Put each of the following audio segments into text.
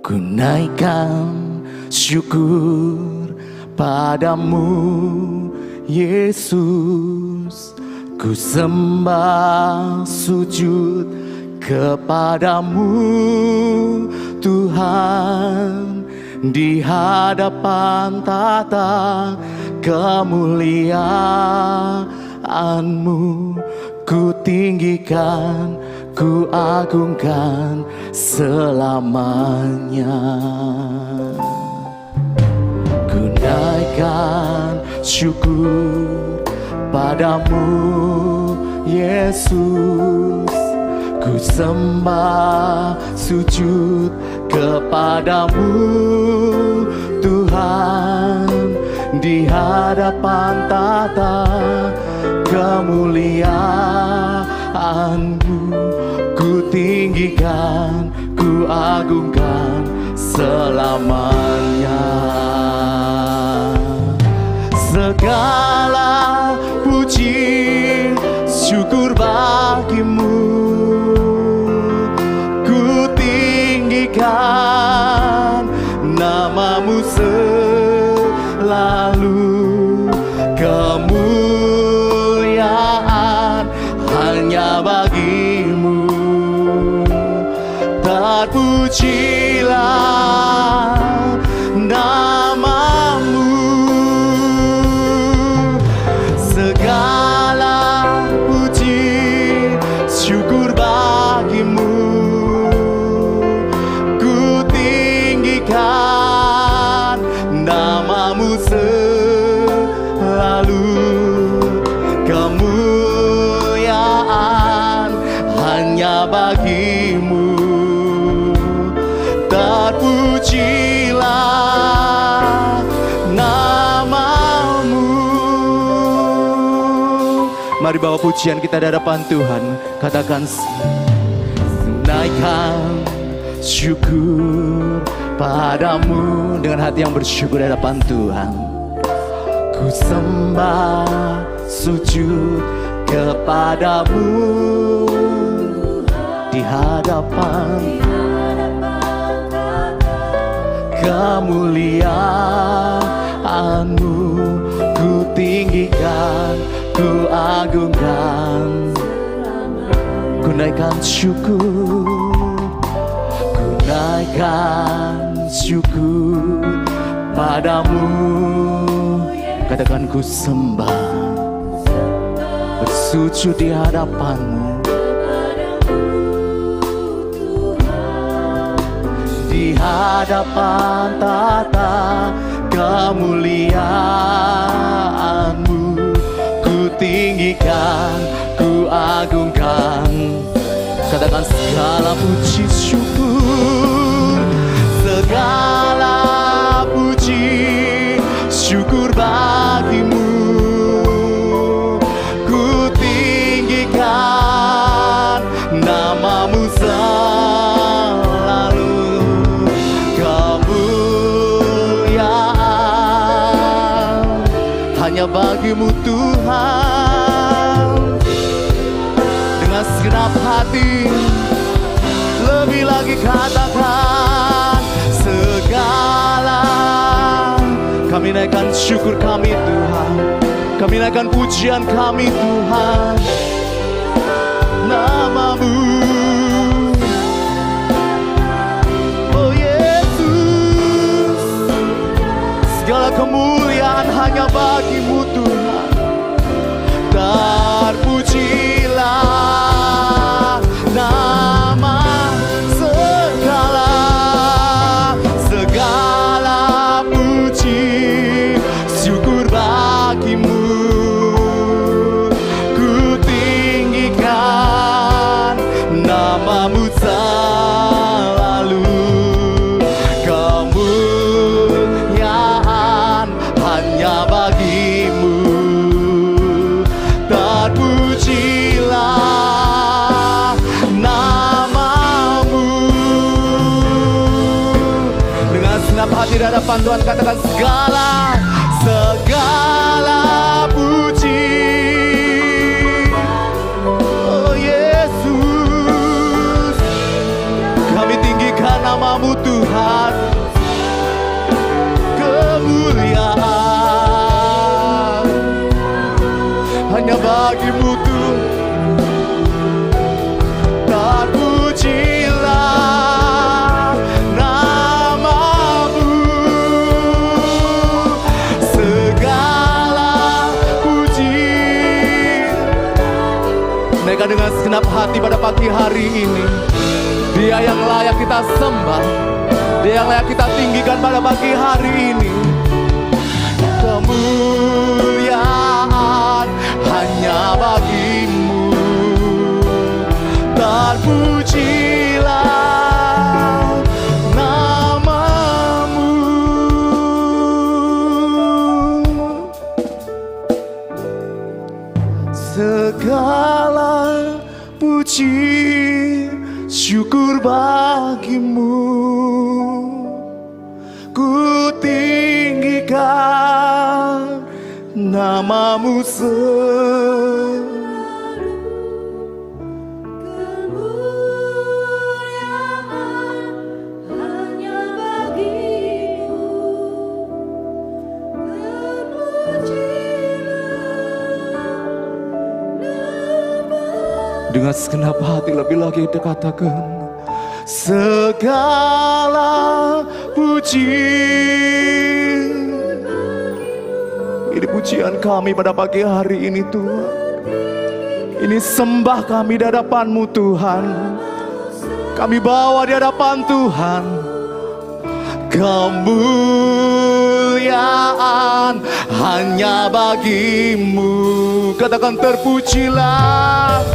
Ku naikkan syukur padamu Yesus. Ku sembah sujud kepadamu Tuhan. Di hadapan tata kemuliaan-Mu ku tinggikan, ku agungkan selamanya. Ku naikkan syukur padamu Yesus. Ku sembah sujud kepadamu Tuhan. Di hadapan tata kemuliaan-Mu ku tinggikan, ku agungkan selamanya. Segala puji syukur bagimu, ku tinggikan namamu selalu. Kemuliaan hanya bagimu, terpujilah namamu. Segala puji syukur bagimu, ku tinggikan namamu selalu. Kemuliaan hanya bagimu, terpujilah namamu. Mari bawa pujian kita di hadapan Tuhan. Katakan, naikkan syukur padamu. Dengan hati yang bersyukur di hadapan Tuhan. Ku sembah sujud kepadamu di hadapan kemuliaan-Mu ku tinggikan, ku agungkan. Ku naikkan syukur, ku naikkan syukur padamu. Katakan, ku sembah bersujud di hadapan-Mu. Di hadapan tata kemuliaan-Mu ku tinggikan, ku agungkan. Katakan, segala puji syukur, segala puji syukur bagimu, ku tinggikan namamu selalu. Kemuliaan hanya bagimu Tuhan. Dengan segenap hati lebih lagi katakan, segala kami naikkan syukur kami Tuhan, kami naikkan pujian kami Tuhan. Namamu, oh Yesus. Segala kemuliaan hanya bagimu Tuhan. Terpujilah nama segala puji syukur bagimu, ku tinggikan namamu selalu. Kemuliaan hanya bagimu, terpujilah namamu. Dengan senap hati di hadapan Tuhan, katakan, segala puji, oh Yesus. Kami tinggikan namamu Tuhan. bagimu Tuhan. Terpujilah namamu, segala puji. Naikkan dengan segenap hati pada pagi hari ini. Dia yang layak kita sembah, Dia yang layak kita tinggikan pada pagi hari ini. Kemuliaan hanya bagimu, terpujilah namamu. Segala puji syukur bagimu, ku tinggikan namamu selalu. Dengan segenap hati lebih lagi kita katakan, segala puji. Ini pujian kami pada pagi hari ini Tuhan. Ini sembah kami di hadapan-Mu Tuhan. Kami bawa di hadapan Tuhan. Kemuliaan hanya bagimu. Katakan terpujilah.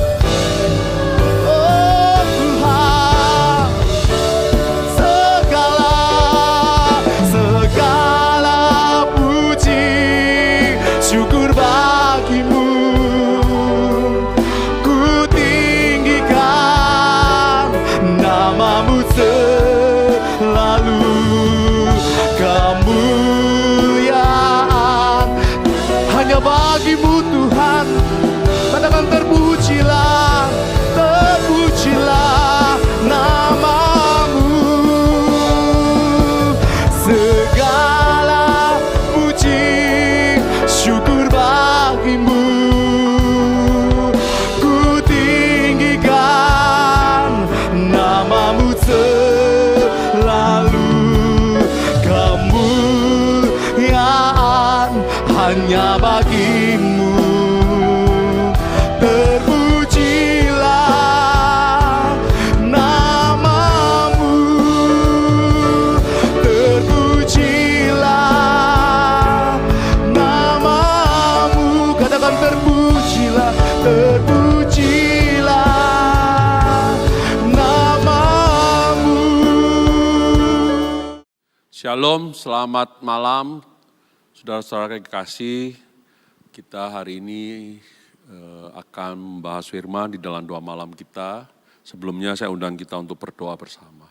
Syukur bagimu, ku tinggikan namamu selalu. Kemuliaan hanya bagimu Tuhan. Katakan terpujilah, terpujilah namamu. Segala puji syukur bagimu, ku tinggikan namamu selalu. Kemuliaan hanya bagimu, terpujilah namamu, terpujilah namamu. Katakan terpujilah, terpujilah namamu. Shalom, selamat malam saudara-saudara yang kekasih. Kita hari ini akan membahas firman di dalam doa malam kita. Sebelumnya saya undang kita untuk berdoa bersama.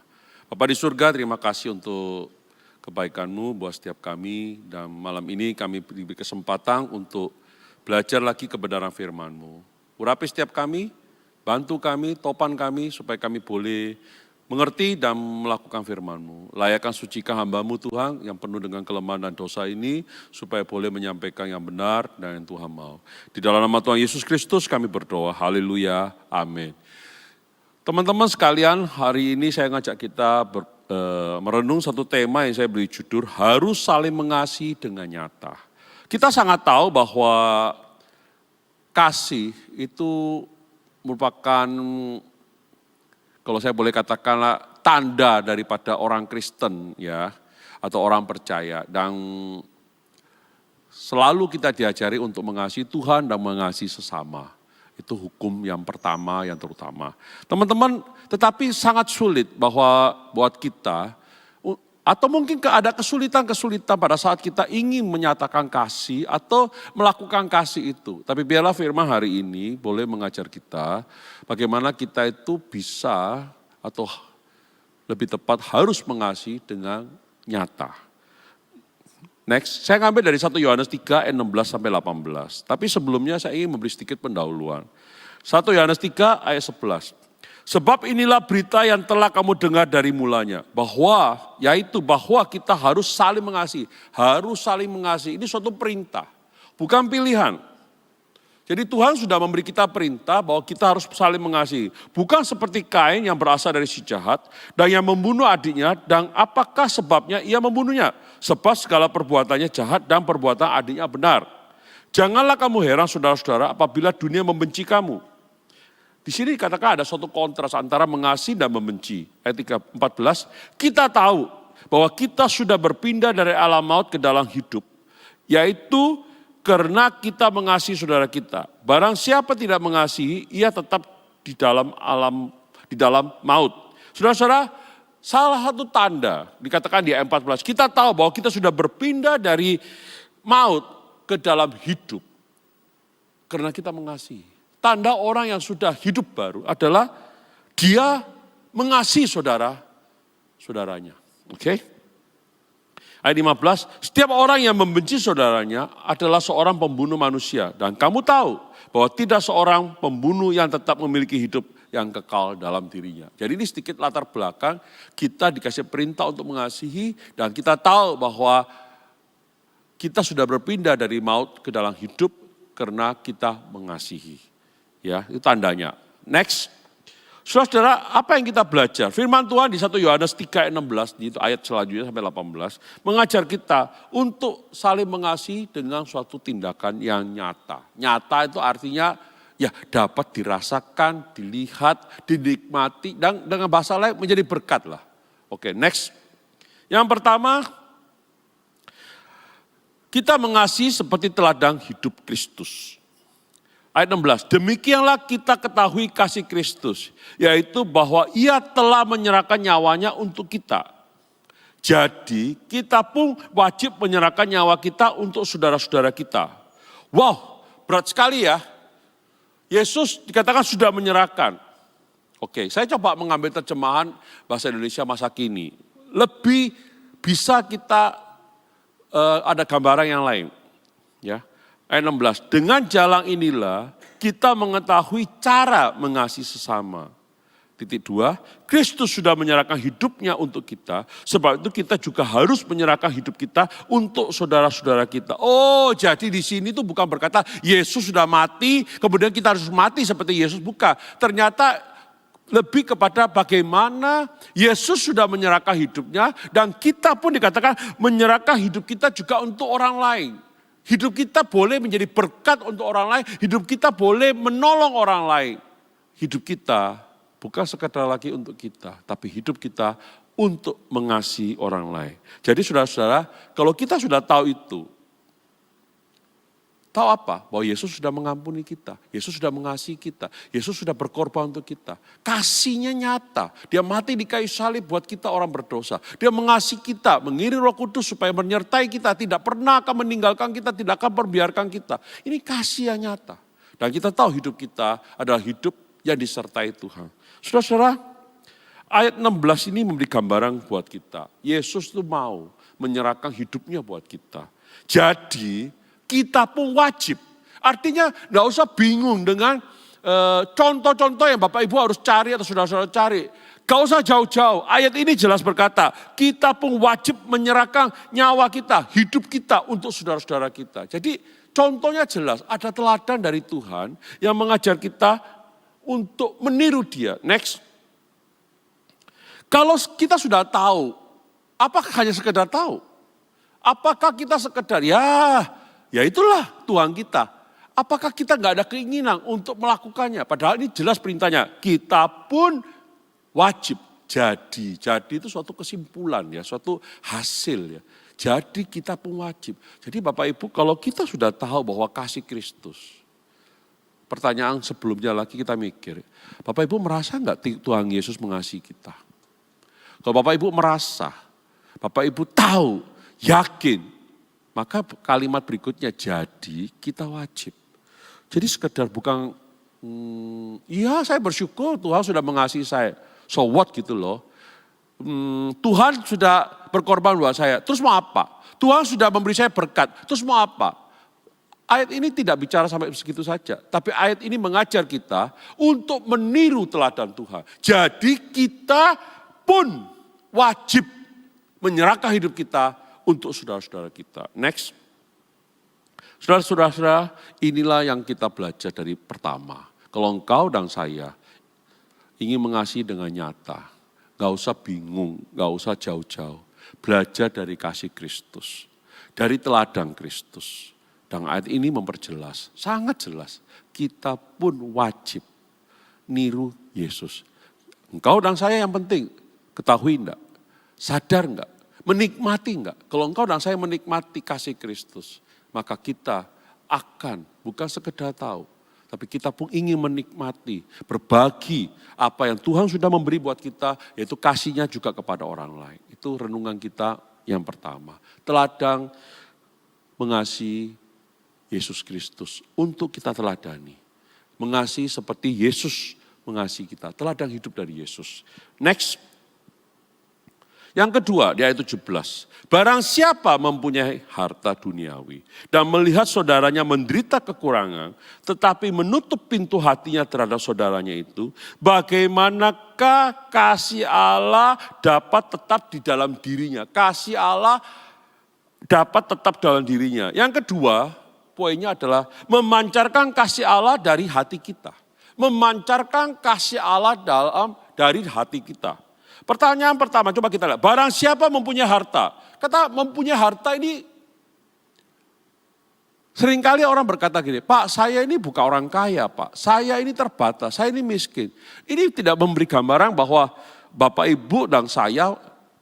Bapa di surga, terima kasih untuk kebaikan-Mu buat setiap kami. Dan malam ini kami diberi kesempatan untuk belajar lagi kebenaran firman-Mu. Urapi setiap kami, bantu kami, topan kami, supaya kami boleh mengerti dan melakukan firman-Mu. Layakkan sucikan hamba-Mu Tuhan yang penuh dengan kelemahan dan dosa ini, supaya boleh menyampaikan yang benar dan yang Tuhan mau. Di dalam nama Tuhan Yesus Kristus kami berdoa, haleluya, amin. Teman-teman sekalian, hari ini saya ngajak kita merenung satu tema yang saya beri judul, harus saling mengasihi dengan nyata. Kita sangat tahu bahwa kasih itu merupakan, kalau saya boleh katakanlah, tanda daripada orang Kristen ya, atau orang percaya. Dan selalu kita diajari untuk mengasihi Tuhan dan mengasihi sesama. Itu hukum yang pertama, yang terutama. Teman-teman, tetapi sangat sulit bahwa buat kita, atau mungkin ada kesulitan-kesulitan pada saat kita ingin menyatakan kasih atau melakukan kasih itu. Tapi biarlah firman hari ini boleh mengajar kita bagaimana kita itu bisa atau lebih tepat harus mengasihi dengan nyata. Next, saya ngambil dari 1 Yohanes 3 ayat 16 sampai 18. Tapi sebelumnya saya ingin memberi sedikit pendahuluan. 1 Yohanes 3 ayat 11. Sebab inilah berita yang telah kamu dengar dari mulanya, yaitu bahwa kita harus saling mengasihi. Harus saling mengasihi, ini suatu perintah, bukan pilihan. Jadi Tuhan sudah memberi kita perintah bahwa kita harus saling mengasihi. Bukan seperti Kain yang berasal dari si jahat dan yang membunuh adiknya, dan apakah sebabnya ia membunuhnya? Sebab segala perbuatannya jahat dan perbuatan adiknya benar. Janganlah kamu heran saudara-saudara apabila dunia membenci kamu. Di sini dikatakan ada suatu kontras antara mengasihi dan membenci. Ayat 14, kita tahu bahwa kita sudah berpindah dari alam maut ke dalam hidup. Yaitu karena kita mengasihi saudara kita. Barang siapa tidak mengasihi, ia tetap di dalam maut. Saudara-saudara, salah satu tanda dikatakan di ayat 14, kita tahu bahwa kita sudah berpindah dari maut ke dalam hidup. Karena kita mengasihi. Tanda orang yang sudah hidup baru adalah dia mengasihi saudaranya. Oke? Ayat 15, setiap orang yang membenci saudaranya adalah seorang pembunuh manusia. Dan kamu tahu bahwa tidak seorang pembunuh yang tetap memiliki hidup yang kekal dalam dirinya. Jadi ini sedikit latar belakang, kita dikasih perintah untuk mengasihi dan kita tahu bahwa kita sudah berpindah dari maut ke dalam hidup karena kita mengasihi. Ya, itu tandanya. Next. Saudara, apa yang kita belajar? Firman Tuhan di 1 Yohanes 3 ayat 16, itu ayat selanjutnya sampai 18, mengajar kita untuk saling mengasihi dengan suatu tindakan yang nyata. Nyata itu artinya ya dapat dirasakan, dilihat, dinikmati, dan dengan bahasa lain menjadi berkat lah. Oke, next. Yang pertama, kita mengasihi seperti teladan hidup Kristus. Ayat 16, demikianlah kita ketahui kasih Kristus, yaitu bahwa ia telah menyerahkan nyawanya untuk kita. Jadi kita pun wajib menyerahkan nyawa kita untuk saudara-saudara kita. Wow, berat sekali ya. Yesus dikatakan sudah menyerahkan. Oke, saya coba mengambil terjemahan bahasa Indonesia masa kini. Lebih bisa kita ada gambaran yang lain. Ya. Ayat 16, dengan jalan inilah kita mengetahui cara mengasihi sesama. Titik 2, Kristus sudah menyerahkan hidupnya untuk kita, sebab itu kita juga harus menyerahkan hidup kita untuk saudara-saudara kita. Oh, jadi di sini tuh bukan berkata Yesus sudah mati, kemudian kita harus mati seperti Yesus, bukan. Ternyata lebih kepada bagaimana Yesus sudah menyerahkan hidupnya dan kita pun dikatakan menyerahkan hidup kita juga untuk orang lain. Hidup kita boleh menjadi berkat untuk orang lain, hidup kita boleh menolong orang lain. Hidup kita bukan sekadar lagi untuk kita, tapi hidup kita untuk mengasihi orang lain. Jadi saudara-saudara, kalau kita sudah tahu itu, tahu apa? Bahwa Yesus sudah mengampuni kita, Yesus sudah mengasihi kita, Yesus sudah berkorban untuk kita. Kasihnya nyata, dia mati di kayu salib buat kita orang berdosa. Dia mengasihi kita, mengirim Roh Kudus supaya menyertai kita, tidak pernah akan meninggalkan kita, tidak akan membiarkan kita. Ini kasih yang nyata. Dan kita tahu hidup kita adalah hidup yang disertai Tuhan. Saudara-saudara, ayat 16 ini memberi gambaran buat kita. Yesus itu mau menyerahkan hidupnya buat kita. Jadi, kita pun wajib. Artinya gak usah bingung dengan contoh-contoh yang Bapak Ibu harus cari atau saudara-saudara cari. Gak usah jauh-jauh. Ayat ini jelas berkata, kita pun wajib menyerahkan nyawa kita, hidup kita untuk saudara-saudara kita. Jadi contohnya jelas, ada teladan dari Tuhan yang mengajar kita untuk meniru dia. Next. Kalau kita sudah tahu, apakah hanya sekedar tahu? Apakah kita sekedar ya itulah Tuhan kita. Apakah kita nggak ada keinginan untuk melakukannya? Padahal ini jelas perintahnya. Kita pun wajib jadi. Jadi itu suatu kesimpulan ya, suatu hasil ya. Jadi kita pun wajib. Jadi Bapak Ibu kalau kita sudah tahu bahwa kasih Kristus. Pertanyaan sebelumnya lagi kita mikir. Bapak Ibu merasa nggak Tuhan Yesus mengasihi kita? Kalau Bapak Ibu merasa, Bapak Ibu tahu, yakin. Maka kalimat berikutnya jadi kita wajib. Jadi sekedar bukan, iya saya bersyukur Tuhan sudah mengasihi saya. So what gitu loh. Tuhan sudah berkorban buat saya, terus mau apa? Tuhan sudah memberi saya berkat, terus mau apa? Ayat ini tidak bicara sampai segitu saja. Tapi ayat ini mengajar kita untuk meniru teladan Tuhan. Jadi kita pun wajib menyerahkan hidup kita untuk saudara-saudara kita. Next. Saudara-saudara, inilah yang kita belajar dari pertama. Kalau engkau dan saya ingin mengasihi dengan nyata, gak usah bingung, gak usah jauh-jauh. Belajar dari kasih Kristus, dari teladan Kristus. Dan ayat ini memperjelas, sangat jelas. Kita pun wajib niru Yesus. Engkau dan saya yang penting, ketahui enggak? Sadar enggak? Menikmati enggak? Kalau engkau dan saya menikmati kasih Kristus, maka kita akan bukan sekedar tahu, tapi kita pun ingin menikmati, berbagi apa yang Tuhan sudah memberi buat kita, yaitu kasihnya juga kepada orang lain. Itu renungan kita yang pertama. Teladan mengasihi Yesus Kristus untuk kita teladani. Mengasihi seperti Yesus mengasihi kita. Teladan hidup dari Yesus. Next. Yang kedua di ayat 17. Barang siapa mempunyai harta duniawi dan melihat saudaranya menderita kekurangan, tetapi menutup pintu hatinya terhadap saudaranya itu, bagaimanakah kasih Allah dapat tetap di dalam dirinya? Kasih Allah dapat tetap dalam dirinya. Yang kedua, poinnya adalah memancarkan kasih Allah dari hati kita. Memancarkan kasih Allah dari hati kita. Pertanyaan pertama, coba kita lihat. Barang siapa mempunyai harta? Kata mempunyai harta ini, seringkali orang berkata gini, Pak saya ini bukan orang kaya Pak, saya ini terbatas, saya ini miskin. Ini tidak memberi gambaran bahwa Bapak Ibu dan saya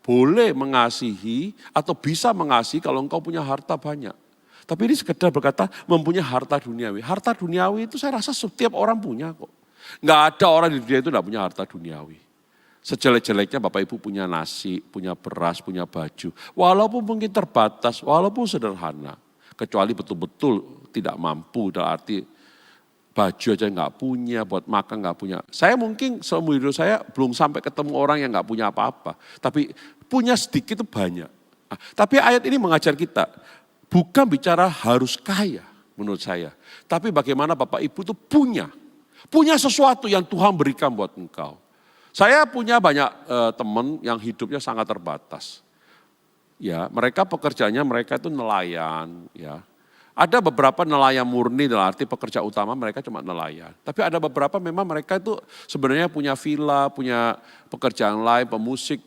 boleh mengasihi atau bisa mengasihi kalau engkau punya harta banyak. Tapi ini sekedar berkata mempunyai harta duniawi. Harta duniawi itu saya rasa setiap orang punya kok. Enggak ada orang di dunia itu enggak punya harta duniawi. Sejelek-jeleknya Bapak Ibu punya nasi, punya beras, punya baju. Walaupun mungkin terbatas, walaupun sederhana. Kecuali betul-betul tidak mampu, dalam arti baju aja nggak punya, buat makan nggak punya. Saya mungkin seumur hidup saya belum sampai ketemu orang yang nggak punya apa-apa. Tapi punya sedikit itu banyak. Nah, tapi ayat ini mengajar kita, bukan bicara harus kaya menurut saya. Tapi bagaimana Bapak Ibu itu punya sesuatu yang Tuhan berikan buat engkau. Saya punya banyak teman yang hidupnya sangat terbatas. Ya, mereka pekerjaannya mereka itu nelayan, ya. Ada beberapa nelayan murni dalam arti pekerja utama mereka cuma nelayan. Tapi ada beberapa memang mereka itu sebenarnya punya villa, punya pekerjaan lain, pemusik.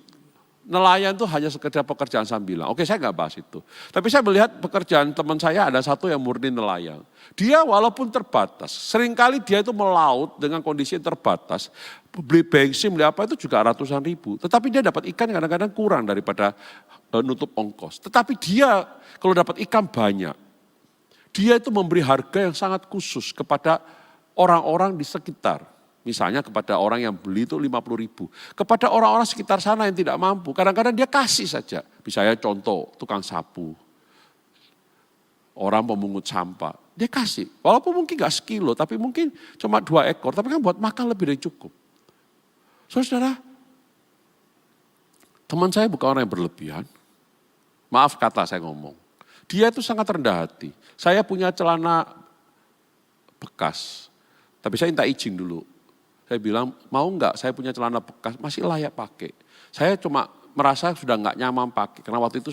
Nelayan itu hanya sekedar pekerjaan sambilan. Oke, saya nggak bahas itu. Tapi saya melihat pekerjaan teman saya ada satu yang murni nelayan. Dia walaupun terbatas, seringkali dia itu melaut dengan kondisi yang terbatas. Beli bensin, beli apa itu juga ratusan ribu. Tetapi dia dapat ikan kadang-kadang kurang daripada nutup ongkos. Tetapi dia kalau dapat ikan banyak, dia itu memberi harga yang sangat khusus kepada orang-orang di sekitar. Misalnya kepada orang yang beli itu 50.000. Kepada orang-orang sekitar sana yang tidak mampu, kadang-kadang dia kasih saja. Misalnya contoh, tukang sapu. Orang pemungut sampah, dia kasih. Walaupun mungkin gak sekilo, tapi mungkin cuma 2 ekor. Tapi kan buat makan lebih dari cukup. Saudara, teman saya bukan orang yang berlebihan. Maaf kata saya ngomong. Dia itu sangat rendah hati. Saya punya celana bekas. Tapi saya minta izin dulu. Saya bilang, mau enggak saya punya celana bekas, masih layak pakai. Saya cuma merasa sudah enggak nyaman pakai, karena waktu itu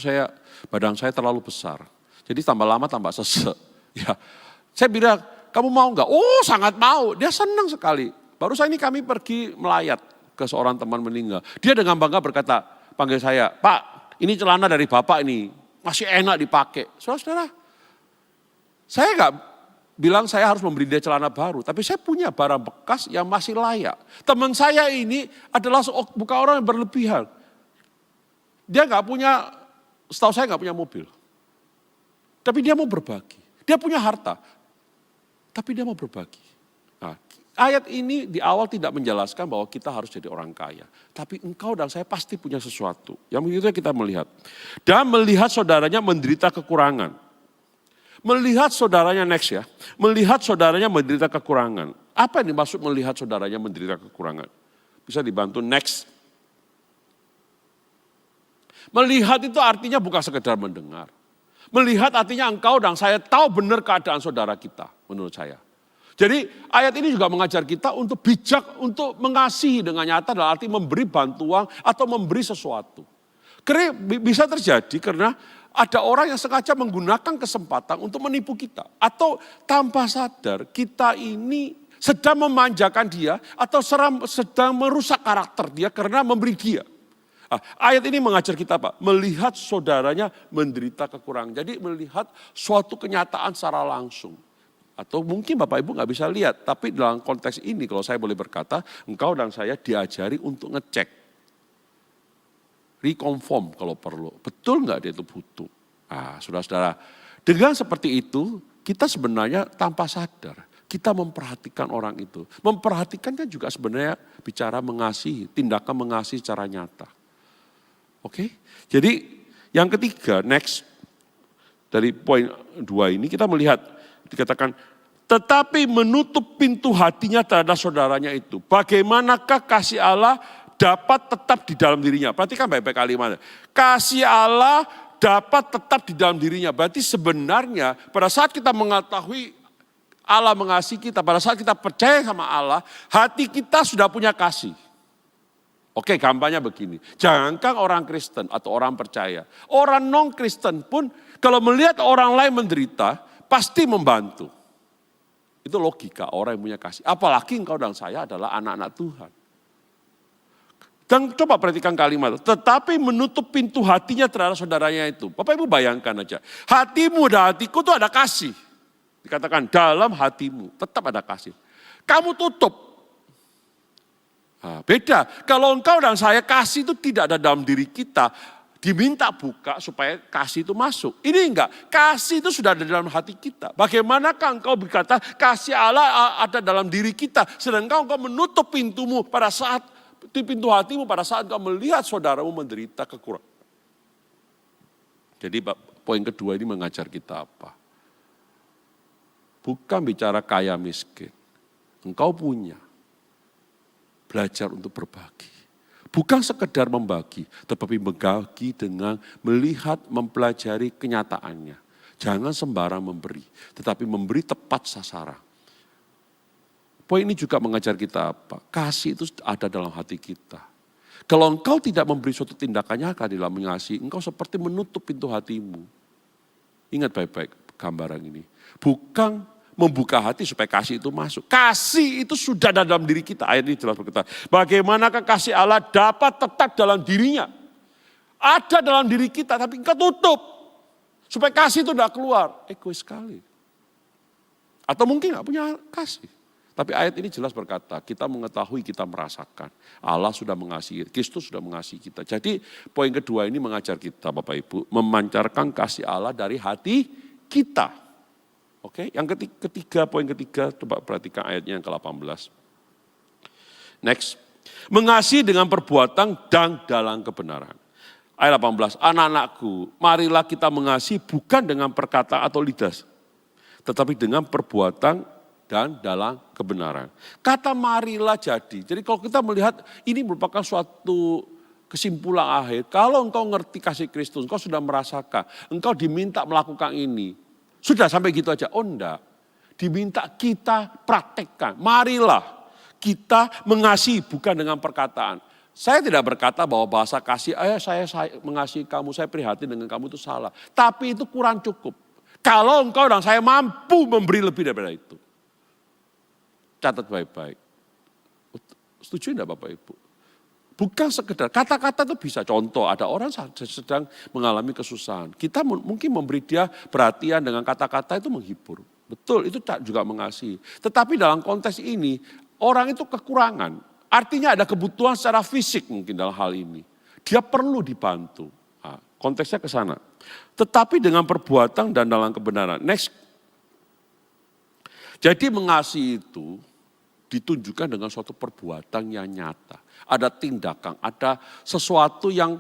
badan saya terlalu besar. Jadi tambah lama tambah sesek. Ya, saya bilang, kamu mau enggak? Oh sangat mau, dia senang sekali. Baru ini kami pergi melayat ke seorang teman meninggal. Dia dengan bangga berkata, panggil saya, Pak ini celana dari Bapak ini, masih enak dipakai. Saudara, saya enggak bilang saya harus memberi dia celana baru. Tapi saya punya barang bekas yang masih layak. Teman saya ini adalah bukan orang yang berlebihan. Dia nggak punya, setahu saya nggak punya mobil. Tapi dia mau berbagi. Dia punya harta. Tapi dia mau berbagi. Nah, ayat ini di awal tidak menjelaskan bahwa kita harus jadi orang kaya. Tapi engkau dan saya pasti punya sesuatu. Yang begitu kita melihat. Dan melihat saudaranya menderita kekurangan. Melihat saudaranya next ya, melihat saudaranya menderita kekurangan. Apa yang dimaksud melihat saudaranya menderita kekurangan? Bisa dibantu next. Melihat itu artinya bukan sekedar mendengar. Melihat artinya engkau dan saya tahu benar keadaan saudara kita, menurut saya. Jadi ayat ini juga mengajar kita untuk bijak, untuk mengasihi dengan nyata dalam arti memberi bantuan atau memberi sesuatu. Karena bisa terjadi karena ada orang yang sengaja menggunakan kesempatan untuk menipu kita. Atau tanpa sadar kita ini sedang memanjakan dia atau sedang merusak karakter dia karena memberi dia. Ayat ini mengajar kita Pak, melihat saudaranya menderita kekurangan. Jadi melihat suatu kenyataan secara langsung. Atau mungkin Bapak Ibu nggak bisa lihat, tapi dalam konteks ini kalau saya boleh berkata, engkau dan saya diajari untuk ngecek. Reconfirm kalau perlu, betul nggak dia itu butuh. Saudara-saudara, dengan seperti itu kita sebenarnya tanpa sadar. Kita memperhatikan orang itu. Memperhatikan kan juga sebenarnya bicara mengasihi, tindakan mengasihi secara nyata. Oke, jadi yang ketiga, next, dari poin 2 ini kita melihat, dikatakan, tetapi menutup pintu hatinya terhadap saudaranya itu. Bagaimanakah kasih Allah dapat tetap di dalam dirinya? Perhatikan baik-baik kalimatnya. Kasih Allah dapat tetap di dalam dirinya. Berarti sebenarnya pada saat kita mengetahui Allah mengasihi kita, pada saat kita percaya sama Allah, hati kita sudah punya kasih. Oke, gampangnya begini. Jangankan orang Kristen atau orang percaya. Orang non-Kristen pun kalau melihat orang lain menderita, pasti membantu. Itu logika orang yang punya kasih. Apalagi engkau dan saya adalah anak-anak Tuhan. Dan coba perhatikan kalimat. Tetapi menutup pintu hatinya terhadap saudaranya itu. Bapak Ibu bayangkan aja. Hatimu dan hatiku itu ada kasih. Dikatakan dalam hatimu tetap ada kasih. Kamu tutup. Beda, kalau engkau dan saya kasih itu tidak ada dalam diri kita, diminta buka supaya kasih itu masuk. Ini enggak, kasih itu sudah ada dalam hati kita. Bagaimanakah engkau berkata kasih Allah ada dalam diri kita, sedangkan engkau menutup pintumu pada saat, pintu hatimu pada saat engkau melihat saudaramu menderita kekurangan. Jadi poin kedua ini mengajar kita apa? Bukan bicara kaya miskin, engkau punya. Belajar untuk berbagi. Bukan sekedar membagi, tetapi membagi dengan melihat, mempelajari kenyataannya. Jangan sembarang memberi, tetapi memberi tepat sasaran. Poin ini juga mengajar kita apa? Kasih itu ada dalam hati kita. Kalau engkau tidak memberi suatu tindakan nyata dalam mengasihi, engkau seperti menutup pintu hatimu. Ingat baik-baik gambaran ini. Bukan membuka hati supaya kasih itu masuk. Kasih itu sudah ada dalam diri kita. Ayat ini jelas berkata, bagaimanakah kasih Allah dapat tetap dalam dirinya. Ada dalam diri kita, tapi engkau tutup. Supaya kasih itu tidak keluar. Egois sekali. Atau mungkin gak punya kasih. Tapi ayat ini jelas berkata, kita mengetahui, kita merasakan. Allah sudah mengasihi, Kristus sudah mengasihi kita. Jadi poin kedua ini mengajar kita Bapak Ibu, memancarkan kasih Allah dari hati kita. Oke, yang ketiga, poin ketiga, coba perhatikan ayatnya yang ke-18. Next, mengasihi dengan perbuatan dan dalam kebenaran. Ayat 18, anak-anakku, marilah kita mengasihi bukan dengan perkataan atau lidah, tetapi dengan perbuatan dan dalam kebenaran. Kata marilah jadi kalau kita melihat ini merupakan suatu kesimpulan akhir, kalau engkau ngerti kasih Kristus, engkau sudah merasakan, engkau diminta melakukan ini, sudah sampai gitu aja, oh enggak. Diminta kita praktekkan. Marilah kita mengasihi bukan dengan perkataan. Saya tidak berkata bahwa bahasa kasih, saya mengasihi kamu, saya prihatin dengan kamu itu salah. Tapi itu kurang cukup. Kalau engkau dan saya mampu memberi lebih daripada itu. Catat baik-baik. Setuju enggak Bapak Ibu? Bukan sekedar, kata-kata itu bisa contoh, ada orang sedang mengalami kesusahan. Kita mungkin memberi dia perhatian dengan kata-kata itu menghibur. Betul, itu juga mengasihi. Tetapi dalam konteks ini, orang itu kekurangan. Artinya ada kebutuhan secara fisik mungkin dalam hal ini. Dia perlu dibantu. Konteksnya ke sana. Tetapi dengan perbuatan dan dalam kebenaran. Next. Jadi mengasihi itu ditunjukkan dengan suatu perbuatan yang nyata. Ada tindakan, ada sesuatu yang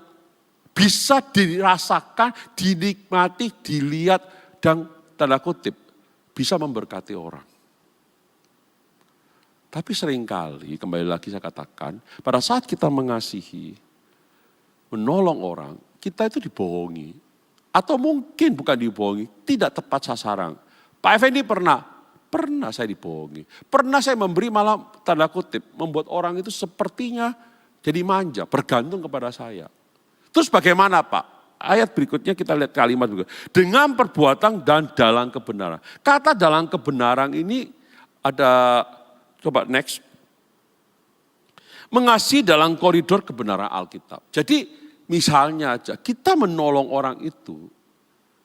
bisa dirasakan, dinikmati, dilihat, dan tanda kutip, bisa memberkati orang. Tapi seringkali, kembali lagi saya katakan, pada saat kita mengasihi, menolong orang, kita itu dibohongi. Atau mungkin bukan dibohongi, tidak tepat sasaran. Pak Effendi pernah saya dibohongi. Pernah saya memberi malah tanda kutip, membuat orang itu sepertinya jadi manja, bergantung kepada saya. Terus bagaimana Pak? ayat berikutnya kita lihat kalimat juga. Dengan perbuatan dan dalam kebenaran. Kata dalam kebenaran ini ada, coba next. Mengasihi dalam koridor kebenaran Alkitab. Jadi misalnya aja kita menolong orang itu,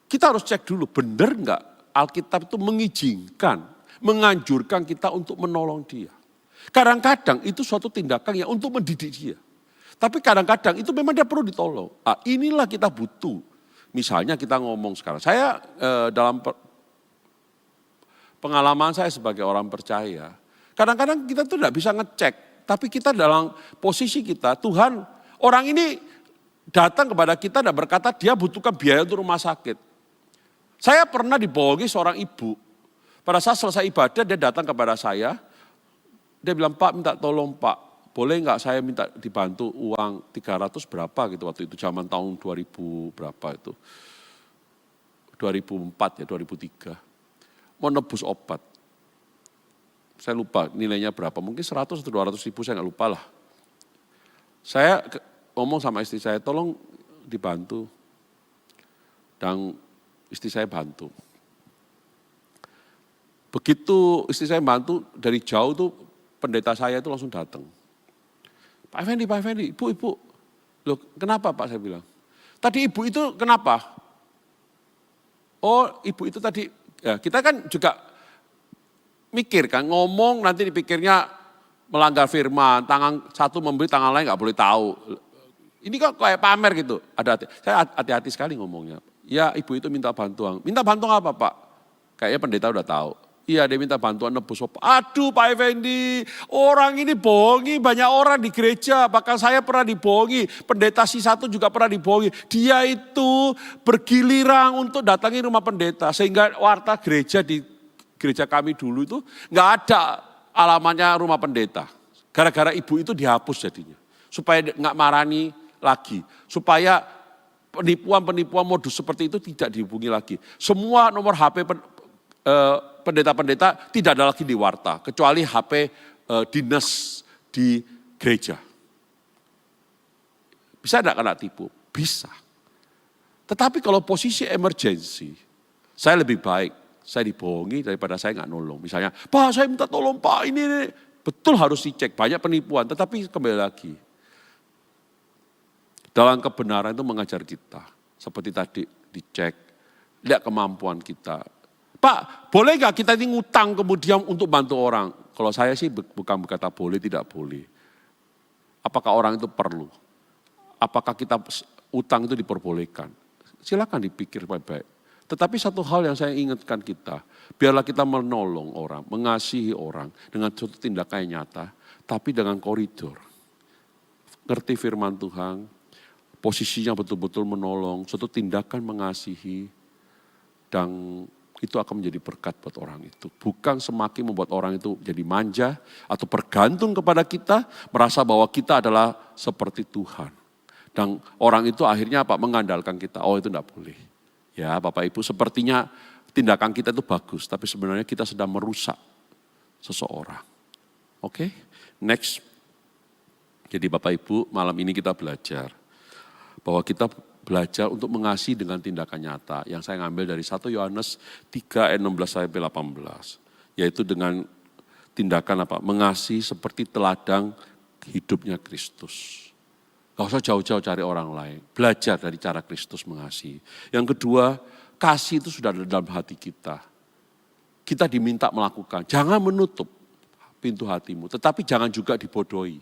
kita harus cek dulu benar enggak Alkitab itu mengizinkan, menganjurkan kita untuk menolong dia. Kadang-kadang itu suatu tindakan yang untuk mendidik dia. Tapi kadang-kadang itu memang dia perlu ditolong. Inilah kita butuh. Misalnya kita ngomong sekarang, saya dalam pengalaman saya sebagai orang percaya, kadang-kadang kita tuh tidak bisa ngecek. Tapi kita dalam posisi kita, Tuhan, orang ini datang kepada kita dan berkata dia butuhkan biaya untuk rumah sakit. Saya pernah dibohongi seorang ibu. Pada saat selesai ibadah dia datang kepada saya. Dia bilang, Pak minta tolong Pak. Boleh enggak saya minta dibantu uang 300 berapa gitu waktu itu. Zaman tahun 2000 berapa itu. 2004 ya 2003. Mau nebus obat. Saya lupa nilainya berapa. Mungkin 100 atau 200 ribu saya enggak lupa lah. Saya ngomong sama istri saya, tolong dibantu. Dan istri saya bantu. Begitu istri saya bantu, dari jauh tuh pendeta saya itu langsung datang. Pak Effendi, ibu. Loh kenapa Pak saya bilang? Tadi ibu itu kenapa? Oh ibu itu tadi, ya kita kan juga mikir kan, ngomong nanti dipikirnya melanggar firman, tangan satu memberi, tangan lain nggak boleh tahu. Ini kok kayak pamer gitu. Saya hati-hati sekali ngomongnya. Ya ibu itu minta bantuan. Minta bantuan apa Pak? Kayaknya pendeta udah tahu. Iya dia minta bantuan nebus obat. Aduh Pak Effendi, orang ini bohongi banyak orang di gereja. Bahkan saya pernah dibohongi, pendeta si satu juga pernah dibohongi. Dia itu bergiliran untuk datangi rumah pendeta. Sehingga warta gereja di gereja kami dulu itu nggak ada alamatnya rumah pendeta. Gara-gara ibu itu dihapus jadinya. Supaya nggak marani lagi. Supaya penipuan-penipuan modus seperti itu tidak dihubungi lagi. Semua nomor HP pendeta-pendeta tidak ada lagi di warta. Kecuali HP dinas di gereja. Bisa tidak kena tipu? Bisa. Tetapi kalau posisi emergency, saya lebih baik. Saya dibohongi daripada saya nggak nolong. Misalnya, Pak saya minta tolong Pak ini. Betul harus dicek, banyak penipuan. Tetapi kembali lagi. Dalam kebenaran itu mengajar kita. Seperti tadi dicek, lihat kemampuan kita. Pak, boleh gak kita ini ngutang kemudian untuk bantu orang? Kalau saya sih bukan berkata boleh, tidak boleh. Apakah orang itu perlu? Apakah kita utang itu diperbolehkan? Silakan dipikir baik-baik. Tetapi satu hal yang saya ingatkan kita, biarlah kita menolong orang, mengasihi orang dengan suatu tindakan yang nyata, tapi dengan koridor. Ngerti firman Tuhan, posisinya betul-betul menolong, suatu tindakan mengasihi, dan itu akan menjadi berkat buat orang itu. Bukan semakin membuat orang itu jadi manja atau bergantung kepada kita, merasa bahwa kita adalah seperti Tuhan. Dan orang itu akhirnya apa? Mengandalkan kita. Oh itu enggak boleh. Ya Bapak Ibu, sepertinya tindakan kita itu bagus, tapi sebenarnya kita sedang merusak seseorang. Oke, next. Jadi Bapak Ibu, malam ini kita belajar bahwa kita belajar untuk mengasihi dengan tindakan nyata. Yang saya ngambil dari 1 Yohanes 3 ayat 16 sampai 18. Yaitu dengan tindakan apa? Mengasihi seperti teladan hidupnya Kristus. Gak usah jauh-jauh cari orang lain. Belajar dari cara Kristus mengasihi. Yang kedua, kasih itu sudah ada dalam hati kita. Kita diminta melakukan. Jangan menutup pintu hatimu, tetapi jangan juga dibodohi.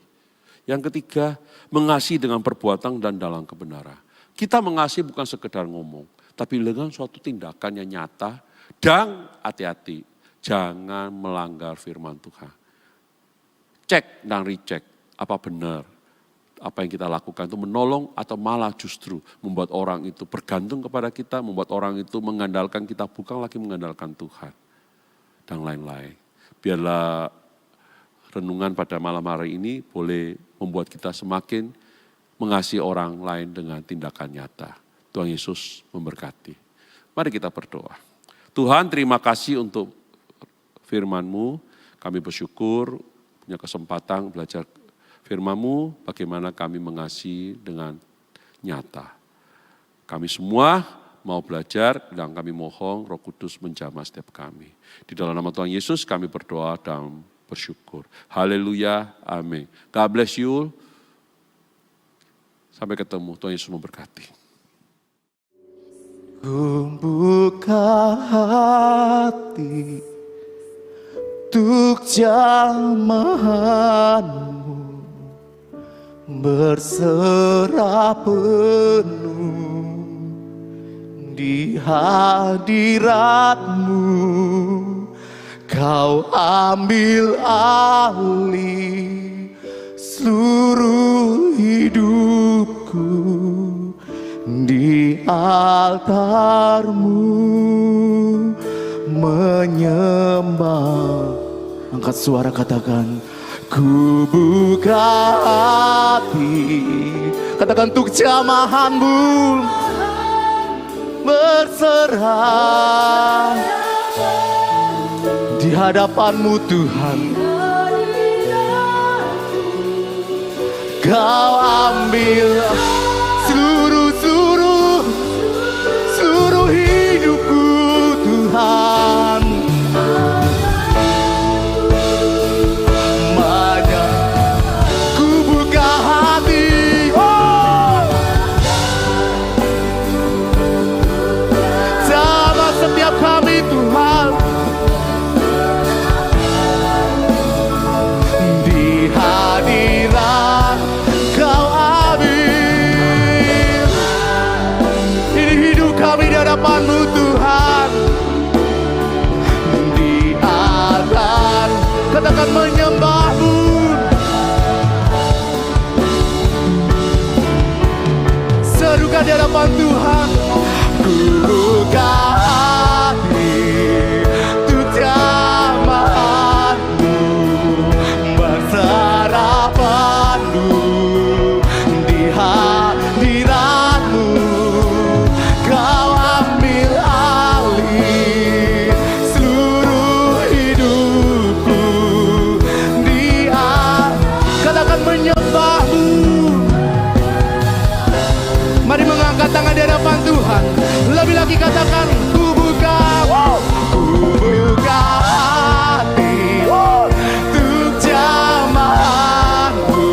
Yang ketiga, mengasihi dengan perbuatan dan dalam kebenaran. Kita mengasihi bukan sekedar ngomong, tapi dengan suatu tindakan yang nyata dan hati-hati. Jangan melanggar firman Tuhan. Cek dan recheck, apa benar. Apa yang kita lakukan itu menolong atau malah justru membuat orang itu bergantung kepada kita, membuat orang itu mengandalkan kita, bukan lagi mengandalkan Tuhan. Dan lain-lain. Biarlah renungan pada malam hari ini boleh membuat kita semakin mengasihi orang lain dengan tindakan nyata. Tuhan Yesus memberkati. Mari kita berdoa. Tuhan terima kasih untuk firman-Mu. Kami bersyukur punya kesempatan belajar firman-Mu. Bagaimana kami mengasihi dengan nyata. Kami semua mau belajar dan kami mohon Roh Kudus menjamah setiap kami. Di dalam nama Tuhan Yesus kami berdoa dan bersyukur. Haleluya, amin. God bless you. Sampai ketemu, Tuhan Yesus memberkati. Ku buka hati untuk jamahanmu, berserah penuh di hadiratmu. Kau ambil alih seluruh hidupku di altarmu, menyembah. Angkat suara katakan, ku buka hati. Katakan untuk jamahanmu, berserah di hadapanmu Tuhan. Kau ambil seluruh hidupku Tuhan. Ku buka hati, sama setiap kami Tuhan. Di hadirat Kau ambil, ini hidup kami di hadapan-Mu Tuhan. Di altar katakan menyembah-Mu, serukan di hadapan Tuhan. Ku buka hati untuk jamahan-Mu, berserah penuh di hadirat-Mu. Kau ambil alih seluruh hidupku di katakan menyembah-Mu. Mari mengangkat tangan di hadapan Tuhan. Lebih lagi katakan, ku buka hati untuk jamahan-Mu,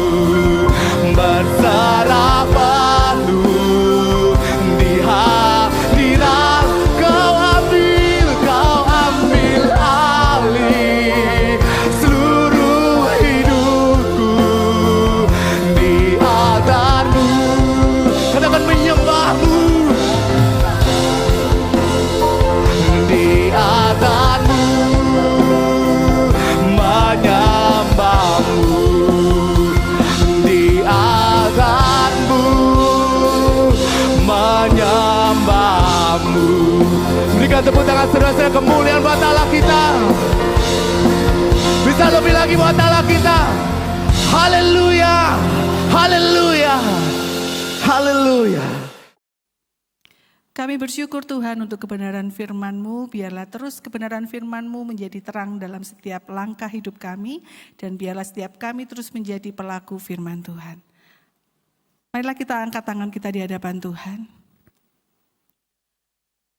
berserah penuh di hadirat. Kau ambil alih seluruh hidupku di altar-Mu. Katakan menyembah-Mu, di altar-Mu, menyembah-Mu, di altar-Mu, menyembah-Mu. Berikan tepuk tangan saudara-saudara, kemuliaan buat Allah kita. Bisa lebih lagi buat Allah kita. Haleluya, haleluya, haleluya. Kami bersyukur Tuhan untuk kebenaran firman-Mu, biarlah terus kebenaran firman-Mu menjadi terang dalam setiap langkah hidup kami, dan biarlah setiap kami terus menjadi pelaku firman Tuhan. Marilah kita angkat tangan kita di hadapan Tuhan.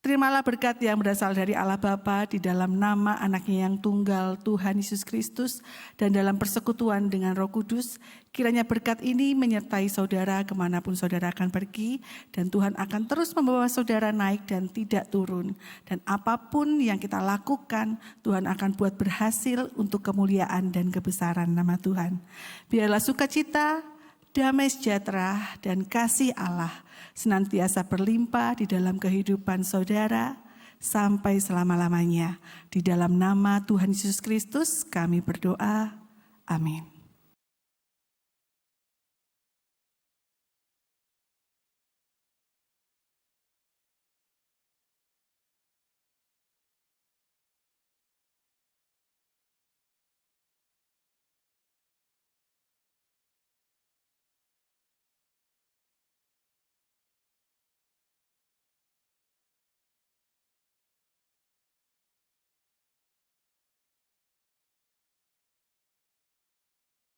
Terimalah berkat yang berasal dari Allah Bapa di dalam nama Anaknya yang tunggal Tuhan Yesus Kristus dan dalam persekutuan dengan Roh Kudus. Kiranya berkat ini menyertai saudara kemanapun saudara akan pergi, dan Tuhan akan terus membawa saudara naik dan tidak turun. Dan apapun yang kita lakukan, Tuhan akan buat berhasil untuk kemuliaan dan kebesaran nama Tuhan. Biarlah sukacita, damai sejahtera, dan kasih Allah senantiasa berlimpah di dalam kehidupan saudara sampai selama-lamanya. Di dalam nama Tuhan Yesus Kristus kami berdoa. Amin.